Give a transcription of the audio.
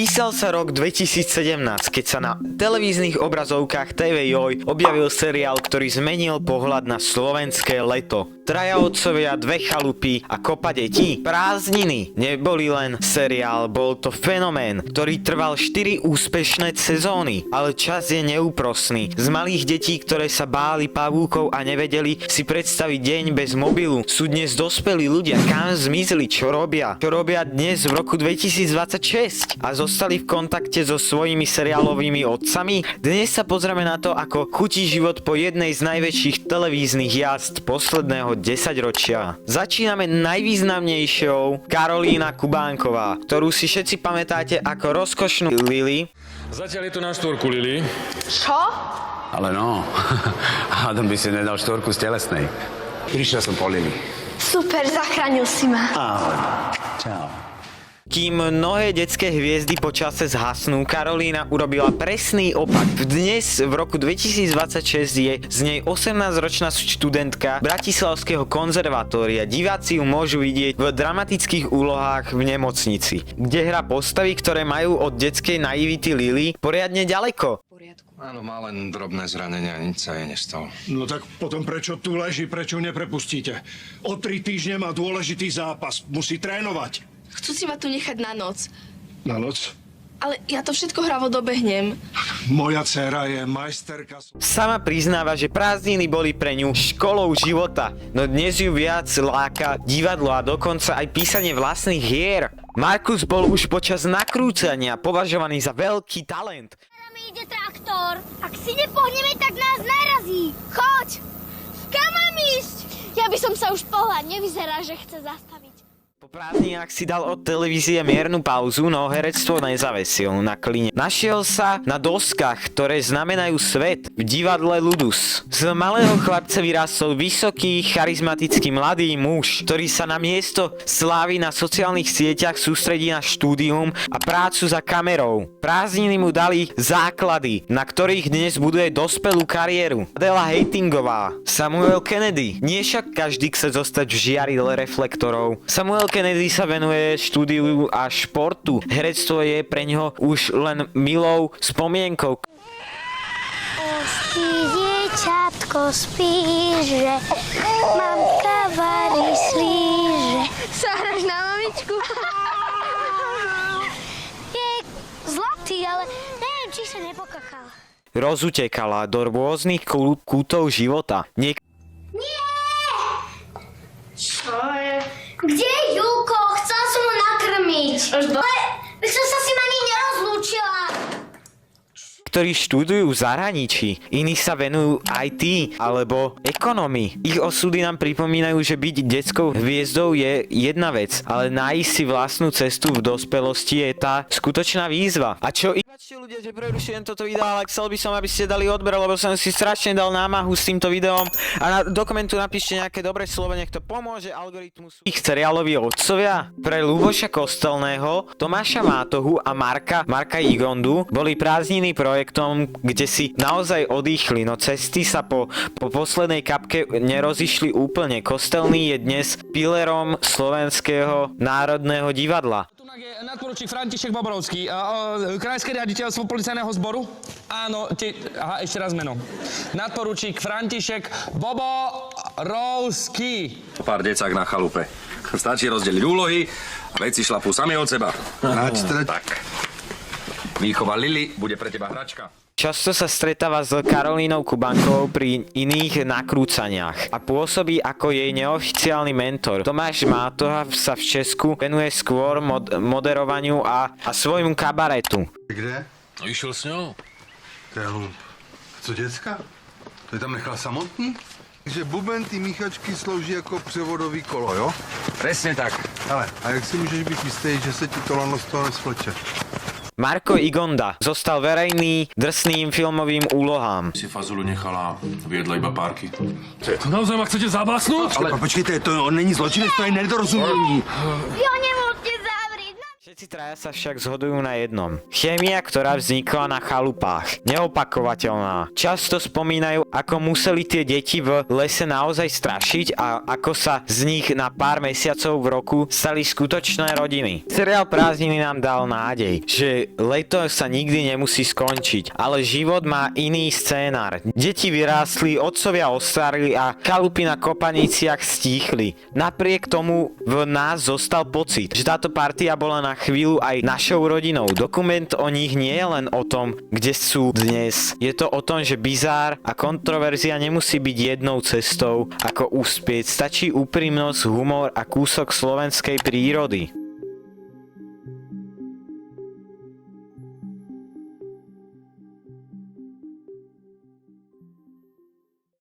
Chystal sa rok 2017, keď sa na televíznych obrazovkách TV Joj objavil seriál, ktorý zmenil pohľad na slovenské leto. Traja otcovia, dve chalupy a kopa detí. Prázdniny neboli len seriál, bol to fenomén, ktorý trval 4 úspešné sezóny. Ale čas je neúprosný. Z malých detí, ktoré sa báli pavúkov a nevedeli si predstaviť deň bez mobilu, sú dnes dospelí ľudia. Kam zmizli? Čo robia? Čo robia dnes v roku 2026? A zostali v kontakte so svojimi seriálovými otcami? Dnes sa pozrieme na to, ako chutí život po jednej z najväčších televíznych jazd posledného 10-ročia. Začíname najvýznamnejšou Karolína Kubánková, ktorú si všetci pamätáte ako rozkošnú Lily. Zatiaľ je tu na štvorku, Lily. Čo? Ale no, Adam by si nedal štvorku z telesnej. Prišiel som po Lily. Super, zachránil si ma. Ahoj. Čau. Kým mnohé detské hviezdy po čase zhasnú, Karolína urobila presný opak. Dnes, v roku 2026, je z nej 18-ročná študentka Bratislavského konzervatória. Diváci ju môžu vidieť v dramatických úlohách v nemocnici, kde hrá postavy, ktoré majú od detskej naivity Lily poriadne ďaleko. Áno, má len drobné zranenia, nič sa jej nestalo. No tak potom prečo tu leží, prečo neprepustíte? O 3 týždne má dôležitý zápas, musí trénovať. Chcú si ma tu nechať na noc. Na noc? Ale ja to všetko hravo dobehnem. Moja dcéra je majsterka. Sama priznáva, že prázdniny boli pre ňu školou života, no dnes ju viac láka divadlo a dokonca aj písanie vlastných hier. Markus bol už počas nakrúcania považovaný za veľký talent. Mi ide traktor. Ak si nepohneme, tak nás narazí. Choď! Kam mám ísť? Ja by som sa už pohla, nevyzerá, že chce zastaviť. Po prázdninách si dal od televízie miernu pauzu, no herectvo nezavesil na kline. Našiel sa na doskách, ktoré znamenajú svet, v divadle Ludus. Z malého chlapca vyrástol vysoký, charizmatický mladý muž, ktorý sa na miesto slávy na sociálnych sieťach sústredí na štúdium a prácu za kamerou. Prázdniny mu dali základy, na ktorých dnes buduje dospelú kariéru. Adela Hatingová, Samuel Kennedy. Nie však každý chce zostať v žiarile reflektorov. Samuel Kennedy sa venuje štúdiu a športu. Herectvo je pre ňoho už len milou spomienkou. Dieťatko spíš, že mamka varí slíže. Sa hráš na mamičku? Je zlatý, ale neviem, či sa nepokakal. Rozutekala do rôznych kútov života. Čo je? Kde je Julko? Chcela som ho nakrmiť. Ale som sa s ním ani nerozlúčila. Ktorí študujú v zahraničí, iní sa venujú IT alebo ekonomii. Ich osudy nám pripomínajú, že byť detskou hviezdou je jedna vec, ale nájsť si vlastnú cestu v dospelosti je tá skutočná výzva. A čo Páčte ľudia, že prerušujem toto video, ale chcel by som, aby ste dali odber, lebo som si strašne dal námahu s týmto videom a do komentu napíšte nejaké dobré slovo, nech to pomôže algoritmusu. Ich seriáloví otcovia pre Ľuboša Kostelného, Tomáša Mátohu a Marka Igondu boli prázdniny projektom, kde si naozaj odýchli, no cesty sa po poslednej kapke nerozišli úplne. Kostelný je dnes pilerom Slovenského národného divadla. Je nadporučík František Bobrovský, krajské riaditeľstvo policajného zboru. Áno, ešte raz meno. Nadporučík František Boborovský. Pár decák na chalupe. Stačí rozdeliť úlohy a veci šlapú sami od seba. Tak. Výchova Lily bude pre teba hračka. Často sa stretáva s Karolínou Kubánkovou pri iných nakrúcaniach a pôsobí ako jej neoficiálny mentor. Tomáš Mátoha sa v Česku venuje skôr moderovaniu a svojmu kabaretu. Kde? No išiel s ňou. To je hlúp. Co děcka? To je tam nechal samotný? Takže buben ty míchačky slouží jako převodový kolo, jo? Presne tak. Ale, a jak si můžeš být jistý, že se ti to lano z toho nesvleče? Marko Igonda zostal verejný drsným filmovým úlohám. Si Fazulu nechala, viedla iba párky. To naozaj ma chcete zabásnuť? Ale počkejte, to není zločinec, to je nedorozumění. Jo, nemohte zavrieť. Všetci traja sa však zhodujú na jednom. Chémia, ktorá vznikla na chalupách. Neopakovateľná. Často spomínajú, ako museli tie deti v lese naozaj strašiť a ako sa z nich na pár mesiacov v roku stali skutočné rodiny. Seriál Prázdniny nám dal nádej, že leto sa nikdy nemusí skončiť, ale život má iný scénar. Deti vyrástli, otcovia ostarili a chalupy na kopaniciach stíchli. Napriek tomu v nás zostal pocit, že táto partia bola na chvíľu aj našou rodinou. Dokument o nich nie je len o tom, kde sú dnes. Je to o tom, že bizár a kontroverzia nemusí byť jednou cestou, ako uspieť. Stačí úprimnosť, humor a kúsok slovenskej prírody.